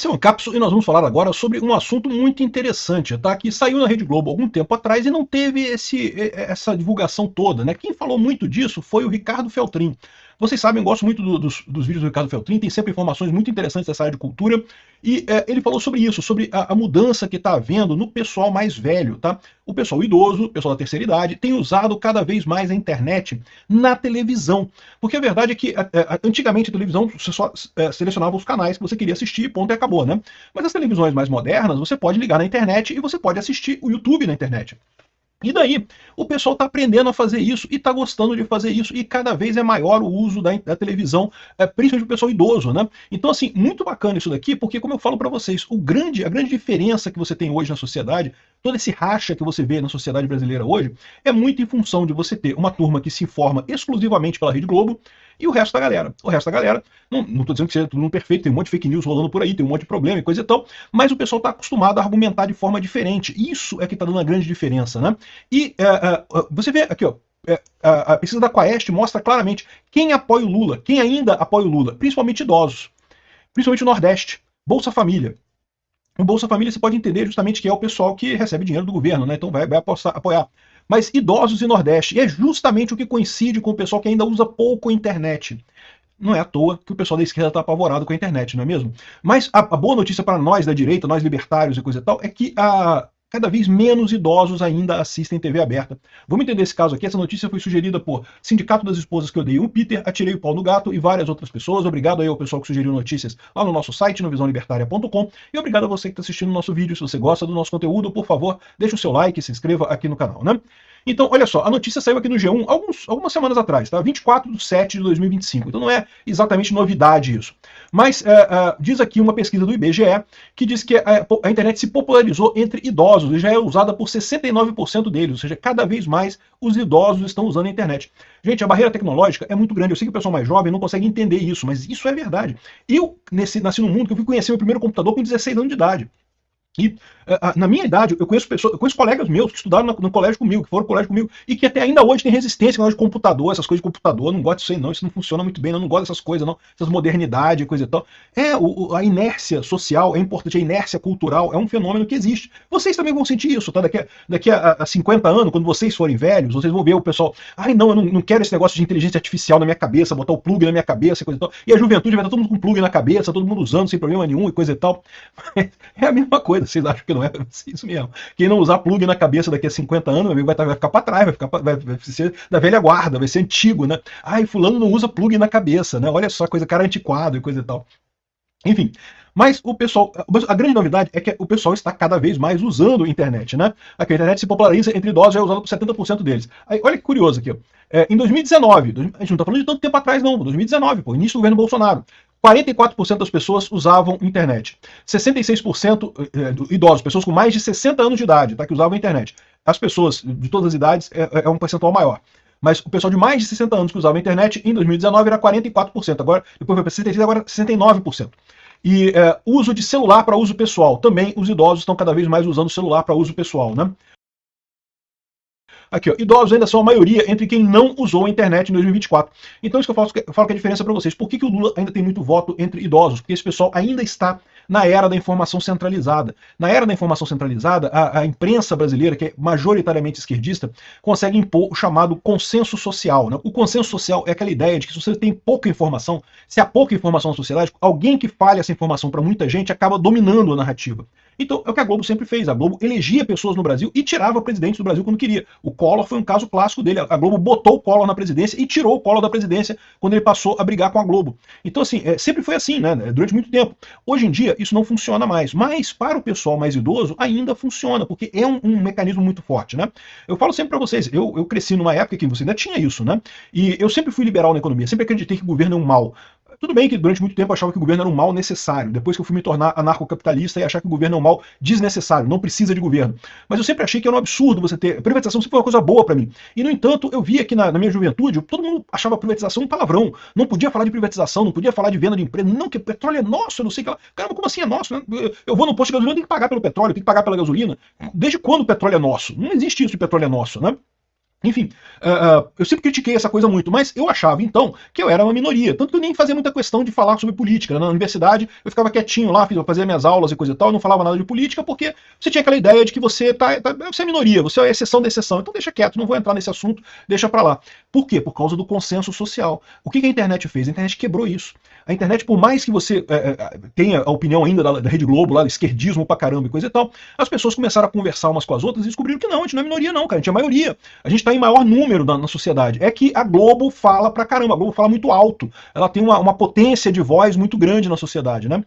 Esse é o Ancapso e nós vamos falar agora sobre um assunto muito interessante, tá? Que saiu na Rede Globo algum tempo atrás e não teve essa divulgação toda, né? Quem falou muito disso foi o Ricardo Feltrin. Vocês sabem, eu gosto muito dos vídeos do Ricardo Feltrin, tem sempre informações muito interessantes dessa área de cultura, e ele falou sobre isso, sobre a mudança que está havendo no pessoal mais velho, tá? O pessoal idoso, o pessoal da terceira idade, tem usado cada vez mais a internet na televisão. Porque a verdade é que antigamente a televisão você só selecionava os canais que você queria assistir, ponto e acabou, né? Mas as televisões mais modernas, você pode ligar na internet e você pode assistir o YouTube na internet. E daí, o pessoal está aprendendo a fazer isso e está gostando de fazer isso, e cada vez é maior o uso da televisão, principalmente o pessoal idoso, né? Então, assim, muito bacana isso daqui, porque, como eu falo para vocês, a grande diferença que você tem hoje na sociedade, todo esse racha que você vê na sociedade brasileira hoje, é muito em função de você ter uma turma que se informa exclusivamente pela Rede Globo e o resto da galera. O resto da galera, não estou dizendo que seja tudo perfeito, tem um monte de fake news rolando por aí, tem um monte de problema e coisa e tal, mas o pessoal está acostumado a argumentar de forma diferente. Isso é que está dando a grande diferença, né? E você vê aqui, ó, a pesquisa da Quaest mostra claramente quem apoia o Lula, quem ainda apoia o Lula, principalmente idosos, principalmente o Nordeste, Bolsa Família. O Bolsa Família você pode entender justamente que é o pessoal que recebe dinheiro do governo, né? Então vai apoiar. Mas idosos e Nordeste, e é justamente o que coincide com o pessoal que ainda usa pouco a internet. Não é à toa que o pessoal da esquerda está apavorado com a internet, não é mesmo? Mas a boa notícia para nós da direita, nós libertários e coisa e tal, é que cada vez menos idosos ainda assistem TV aberta. Vamos entender esse caso aqui. Essa notícia foi sugerida por Sindicato das Esposas que Odeiam o Peter, Atirei o Pau no Gato e várias outras pessoas. Obrigado aí ao pessoal que sugeriu notícias lá no nosso site, no visãolibertaria.com. E obrigado a você que está assistindo o nosso vídeo. Se você gosta do nosso conteúdo, por favor, deixe o seu like e se inscreva aqui no canal, né? Então, olha só, a notícia saiu aqui no G1 algumas semanas atrás, tá? 24/7/2025. Então não é exatamente novidade isso. Mas diz aqui uma pesquisa do IBGE que diz que a internet se popularizou entre idosos e já é usada por 69% deles, ou seja, cada vez mais os idosos estão usando a internet. Gente, a barreira tecnológica é muito grande. Eu sei que o pessoal mais jovem não consegue entender isso, mas isso é verdade. Eu nasci num mundo que eu fui conhecer meu primeiro computador com 16 anos de idade. E na minha idade, eu conheço colegas meus que estudaram no colégio comigo, que foram no colégio comigo, e que até ainda hoje tem resistência com de computador, essas coisas de computador. Eu não gosto disso aí, não. Isso não funciona muito bem, eu não gosto dessas coisas, não. Essas modernidades e coisa e tal. A inércia social é importante, a inércia cultural é um fenômeno que existe. Vocês também vão sentir isso, tá? Daqui a 50 anos, quando vocês forem velhos, vocês vão ver o pessoal, ai não, eu não quero esse negócio de inteligência artificial na minha cabeça, botar o plug na minha cabeça e coisa e tal. E a juventude vai estar todo mundo com plug na cabeça, todo mundo usando sem problema nenhum e coisa e tal. É a mesma coisa, vocês acham que não é? Isso mesmo. Quem não usar plug na cabeça daqui a 50 anos, meu amigo, vai ficar para trás, vai ser da velha guarda, vai ser antigo, né? Ai, fulano não usa plug na cabeça, né? Olha só, coisa, cara antiquado e coisa e tal. Enfim, mas a grande novidade é que o pessoal está cada vez mais usando a internet, né? Aqui, a internet se populariza entre idosos, já é usada por 70% deles. Aí, olha que curioso aqui, ó. Em 2019, a gente não está falando de tanto tempo atrás, não, 2019, pô, início do governo Bolsonaro, 44% das pessoas usavam internet. 66% idosos, pessoas com mais de 60 anos de idade, tá, que usavam a internet. As pessoas de todas as idades é um percentual maior. Mas o pessoal de mais de 60 anos que usava a internet em 2019 era 44%. Agora, depois foi para 66%, agora 69%. E uso de celular para uso pessoal. Também os idosos estão cada vez mais usando o celular para uso pessoal, né? Aqui, ó, idosos ainda são a maioria entre quem não usou a internet em 2024. Então isso que eu falo que é a diferença para vocês. Por que o Lula ainda tem muito voto entre idosos? Porque esse pessoal ainda está na era da informação centralizada. Na era da informação centralizada, a imprensa brasileira, que é majoritariamente esquerdista, consegue impor o chamado consenso social, né? O consenso social é aquela ideia de que se você tem pouca informação, se há pouca informação na sociedade, alguém que fale essa informação para muita gente acaba dominando a narrativa. Então, é o que a Globo sempre fez. A Globo elegia pessoas no Brasil e tirava presidentes do Brasil quando queria. O Collor foi um caso clássico dele. A Globo botou o Collor na presidência e tirou o Collor da presidência quando ele passou a brigar com a Globo. Então, assim, sempre foi assim, né? Durante muito tempo. Hoje em dia, isso não funciona mais. Mas, para o pessoal mais idoso, ainda funciona, porque é um mecanismo muito forte, né? Eu falo sempre para vocês, eu cresci numa época que você ainda tinha isso, né? E eu sempre fui liberal na economia, sempre acreditei que o governo é um mal. Tudo bem que durante muito tempo eu achava que o governo era um mal necessário, depois que eu fui me tornar anarcocapitalista e achar que o governo é um mal desnecessário, não precisa de governo. Mas eu sempre achei que era um absurdo você ter... Privatização sempre foi uma coisa boa para mim. E, no entanto, eu via que na minha juventude, todo mundo achava privatização um palavrão. Não podia falar de privatização, não podia falar de venda de empresa. Não, que o petróleo é nosso, eu não sei o que lá. Caramba, como assim é nosso? Né? Eu vou no posto de gasolina, eu tenho que pagar pelo petróleo, eu tenho que pagar pela gasolina. Desde quando o petróleo é nosso? Não existe isso de petróleo é nosso, né? Enfim, eu sempre critiquei essa coisa muito, mas eu achava então que eu era uma minoria, tanto que eu nem fazia muita questão de falar sobre política. Na universidade eu ficava quietinho lá, fazia minhas aulas e coisa e tal, não falava nada de política, porque você tinha aquela ideia de que você é minoria, você é exceção da exceção, então deixa quieto, não vou entrar nesse assunto, deixa pra lá. Por quê? Por causa do consenso social. O que a internet fez? A internet quebrou isso. A internet, por mais que você tenha a opinião ainda da Rede Globo, lá, do esquerdismo pra caramba e coisa e tal, as pessoas começaram a conversar umas com as outras e descobriram que não, a gente não é minoria não, cara, a gente é maioria. A gente está em maior número na sociedade. É que a Globo fala pra caramba, a Globo fala muito alto. Ela tem uma potência de voz muito grande na sociedade, né?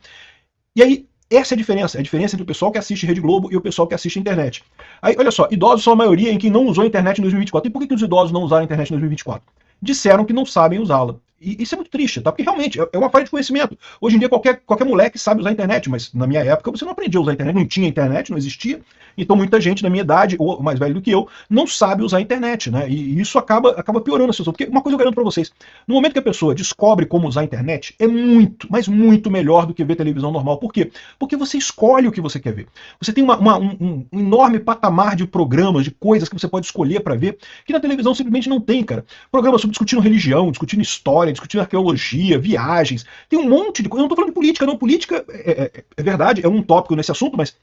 E aí, essa é a diferença entre o pessoal que assiste Rede Globo e o pessoal que assiste a internet. Aí, olha só, idosos são a maioria em quem não usou a internet em 2024. E por que os idosos não usaram a internet em 2024? Disseram que não sabem usá-la. E isso é muito triste, tá? Porque realmente é uma falha de conhecimento. Hoje em dia qualquer moleque sabe usar a internet, mas na minha época você não aprendia a usar a internet, não tinha internet, não existia. Então muita gente da minha idade, ou mais velho do que eu, não sabe usar a internet, né? E isso acaba piorando a situação. Porque uma coisa eu garanto pra vocês, no momento que a pessoa descobre como usar a internet, é muito, mas muito melhor do que ver televisão normal. Por quê? Porque você escolhe o que você quer ver. Você tem um enorme patamar de programas, de coisas que você pode escolher para ver, que na televisão simplesmente não tem, cara. Programas sobre discutindo religião, discutindo história, discutindo arqueologia, viagens, tem um monte de coisa. Eu não tô falando de política, não. Política é verdade, é um tópico nesse assunto, mas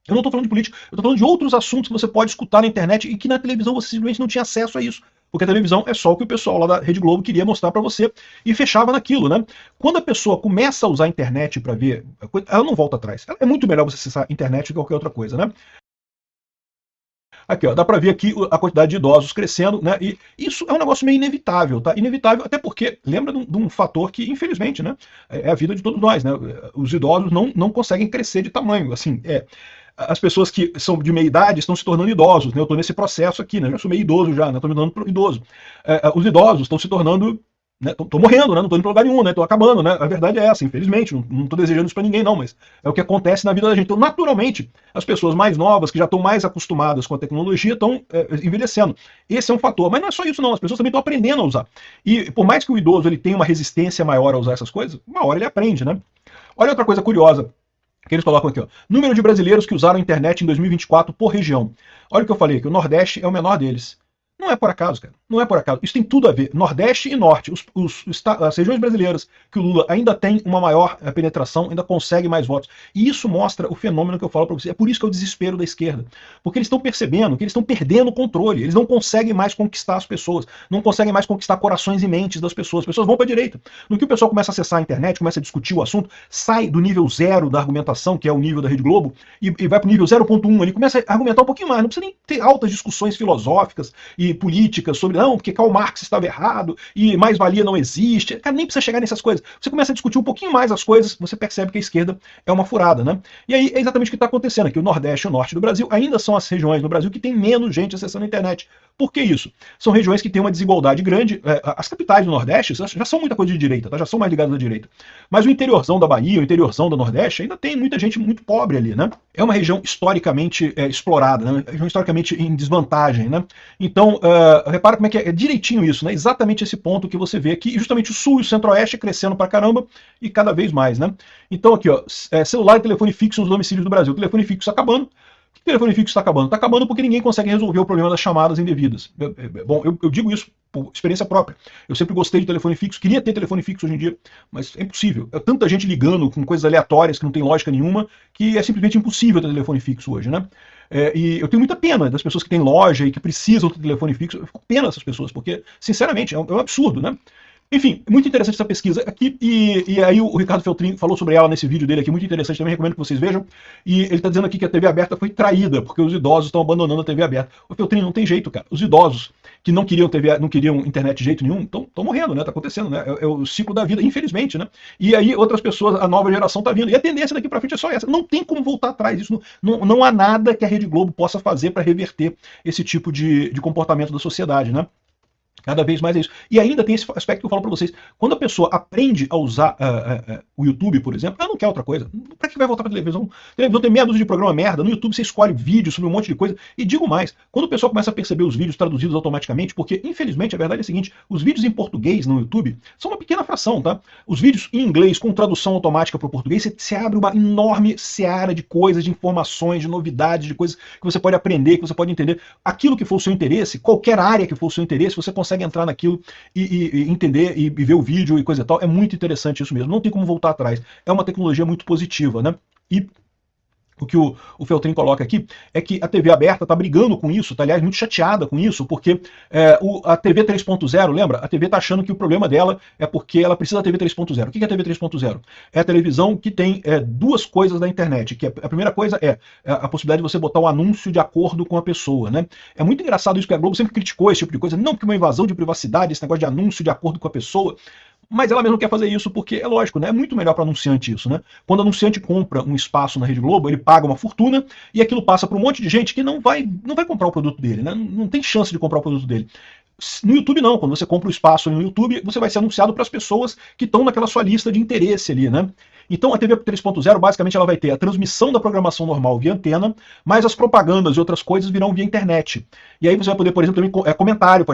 eu não estou falando de política, eu estou falando de outros assuntos que você pode escutar na internet e que na televisão você simplesmente não tinha acesso a isso. Porque a televisão é só o que o pessoal lá da Rede Globo queria mostrar para você e fechava naquilo, né? Quando a pessoa começa a usar a internet para ver, ela não volta atrás. É muito melhor você acessar a internet do que qualquer outra coisa, né? Aqui, ó, dá para ver aqui a quantidade de idosos crescendo, né? E isso é um negócio meio inevitável, tá? Inevitável, até porque lembra de um fator que, infelizmente, né, é a vida de todos nós, né? Os idosos não conseguem crescer de tamanho, assim, as pessoas que são de meia idade estão se tornando idosos, né? Eu estou nesse processo aqui, né? Eu já sou meio idoso já, né? Estou me dando idoso. Os idosos estão se tornando, né? Tô morrendo, né? Não tô indo pra lugar nenhum, né? Tô acabando, né? A verdade é essa, infelizmente. Não tô desejando isso pra ninguém, não, mas é o que acontece na vida da gente. Então, naturalmente, as pessoas mais novas, que já estão mais acostumadas com a tecnologia, estão envelhecendo. Esse é um fator. Mas não é só isso, não. As pessoas também estão aprendendo a usar. E por mais que o idoso ele tenha uma resistência maior a usar essas coisas, uma hora ele aprende, né? Olha outra coisa curiosa que eles colocam aqui, ó. Número de brasileiros que usaram a internet em 2024 por região. Olha o que eu falei, que o Nordeste é o menor deles. Não é por acaso, cara. Não é por acaso. Isso tem tudo a ver. Nordeste e Norte. As regiões brasileiras que o Lula ainda tem uma maior penetração, ainda consegue mais votos. E isso mostra o fenômeno que eu falo para você. É por isso que é o desespero da esquerda. Porque eles estão percebendo que eles estão perdendo o controle. Eles não conseguem mais conquistar as pessoas. Não conseguem mais conquistar corações e mentes das pessoas. As pessoas vão para a direita. No que o pessoal começa a acessar a internet, começa a discutir o assunto, sai do nível zero da argumentação, que é o nível da Rede Globo, e vai para o nível 0.1. Ele começa a argumentar um pouquinho mais. Não precisa nem ter altas discussões filosóficas e políticas sobre, não, porque Karl Marx estava errado e mais-valia não existe. Cara, nem precisa chegar nessas coisas. Você começa a discutir um pouquinho mais as coisas, você percebe que a esquerda é uma furada, né? E aí é exatamente o que está acontecendo aqui. O Nordeste e o Norte do Brasil ainda são as regiões no Brasil que tem menos gente acessando a internet. Por que isso? São regiões que têm uma desigualdade grande. As capitais do Nordeste já são muita coisa de direita, tá? Já são mais ligadas à direita. Mas o interiorzão da Bahia, o interiorzão do Nordeste, ainda tem muita gente muito pobre ali, né? É uma região historicamente explorada, né? Uma região historicamente em desvantagem, né? Então, repara como é que é direitinho isso, né? Exatamente esse ponto que você vê aqui, e justamente o Sul e o Centro-Oeste crescendo pra caramba e cada vez mais, né? Então aqui, ó, celular e telefone fixo nos domicílios do Brasil. O telefone fixo acabando. Por que o telefone fixo está acabando? Está acabando porque ninguém consegue resolver o problema das chamadas indevidas. Bom, eu digo isso por experiência própria. Eu sempre gostei de telefone fixo, queria ter telefone fixo hoje em dia, mas é impossível. É tanta gente ligando com coisas aleatórias que não tem lógica nenhuma, que é simplesmente impossível ter telefone fixo hoje, né? E eu tenho muita pena das pessoas que têm loja e que precisam ter telefone fixo. Eu fico com pena dessas pessoas, porque, sinceramente, é um absurdo, né? Enfim, muito interessante essa pesquisa aqui, e aí o Ricardo Feltrin falou sobre ela nesse vídeo dele aqui, muito interessante, também recomendo que vocês vejam, e ele está dizendo aqui que a TV aberta foi traída, porque os idosos estão abandonando a TV aberta. O Feltrin, não tem jeito, cara. Os idosos que não queriam TV, não queriam internet de jeito nenhum, estão morrendo, né? Tá acontecendo, né? É o ciclo da vida, infelizmente, né? E aí outras pessoas, a nova geração tá vindo, e a tendência daqui para frente é só essa. Não tem como voltar atrás, isso não há nada que a Rede Globo possa fazer para reverter esse tipo de comportamento da sociedade, né? Cada vez mais é isso. E ainda tem esse aspecto que eu falo para vocês. Quando a pessoa aprende a usar o YouTube, por exemplo, ela não quer outra coisa. Para que vai voltar para televisão? Televisão tem meia dúzia de programa merda. No YouTube você escolhe vídeo sobre um monte de coisa. E digo mais, quando o pessoal começa a perceber os vídeos traduzidos automaticamente, porque infelizmente a verdade é a seguinte, os vídeos em português no YouTube são uma pequena fração, tá? Os vídeos em inglês com tradução automática para o português, você abre uma enorme seara de coisas, de informações, de novidades, de coisas que você pode aprender, que você pode entender. Aquilo que for o seu interesse, qualquer área que for o seu interesse, você consegue entrar naquilo e entender e ver o vídeo e coisa e tal. É muito interessante isso mesmo. Não tem como voltar atrás. É uma tecnologia muito positiva, né? E o que o Feltrin coloca aqui é que a TV aberta está brigando com isso, está, aliás, muito chateada com isso, porque a TV 3.0, lembra? A TV está achando que o problema dela é porque ela precisa da TV 3.0. O que é a TV 3.0? É a televisão que tem duas coisas da internet. Que a primeira coisa é a possibilidade de você botar um anúncio de acordo com a pessoa, né? É muito engraçado isso, que a Globo sempre criticou esse tipo de coisa. Não, porque uma invasão de privacidade, esse negócio de anúncio de acordo com a pessoa. Mas ela mesmo quer fazer isso porque, é lógico, né? É muito melhor para o anunciante isso, né? Quando o anunciante compra um espaço na Rede Globo, ele paga uma fortuna e aquilo passa para um monte de gente que não vai comprar o produto dele, né? Não tem chance de comprar o produto dele. No YouTube não, quando você compra o espaço no YouTube, você vai ser anunciado para as pessoas que estão naquela sua lista de interesse ali, né? Então a TV 3.0, basicamente, ela vai ter a transmissão da programação normal via antena, mas as propagandas e outras coisas virão via internet. E aí você vai poder, por exemplo, também comentário,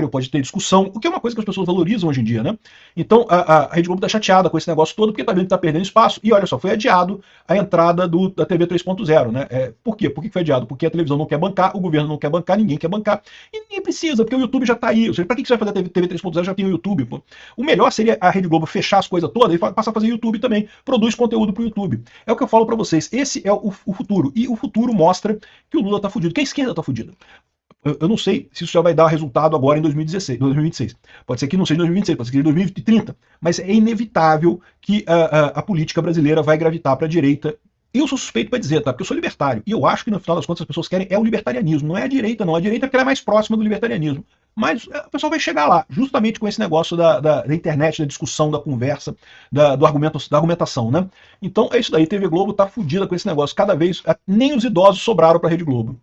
pode ter discussão, o que é uma coisa que as pessoas valorizam hoje em dia, né? Então a Rede Globo está chateada com esse negócio todo, porque está vendo que está perdendo espaço, e olha só, foi adiado a entrada da TV 3.0, né? Por quê? Por que foi adiado? Porque a televisão não quer bancar, o governo não quer bancar, ninguém quer bancar, e ninguém precisa, porque o YouTube já está aí. Ou seja, para que você vai fazer a TV 3.0? Já tem o YouTube, pô. O melhor seria a Rede Globo fechar as coisas todas e passar a fazer YouTube também. Produz conteúdo para o YouTube. É o que eu falo para vocês. Esse é o futuro. E o futuro mostra que o Lula tá fudido, que a esquerda tá fudida. Eu não sei se isso já vai dar resultado agora em 2026. Pode ser que não seja em 2026, pode ser que seja em 2030. Mas é inevitável que a política brasileira vai gravitar para a direita. Eu sou suspeito para dizer, tá? Porque eu sou libertário. E eu acho que no final das contas as pessoas querem o libertarianismo. Não é a direita, não. A direita é porque ela é mais próxima do libertarianismo. Mas o pessoal vai chegar lá, justamente com esse negócio da internet, da discussão, da conversa, da argumentação, né? Então é isso daí. TV Globo tá fudida com esse negócio. Cada vez, nem os idosos sobraram para a Rede Globo.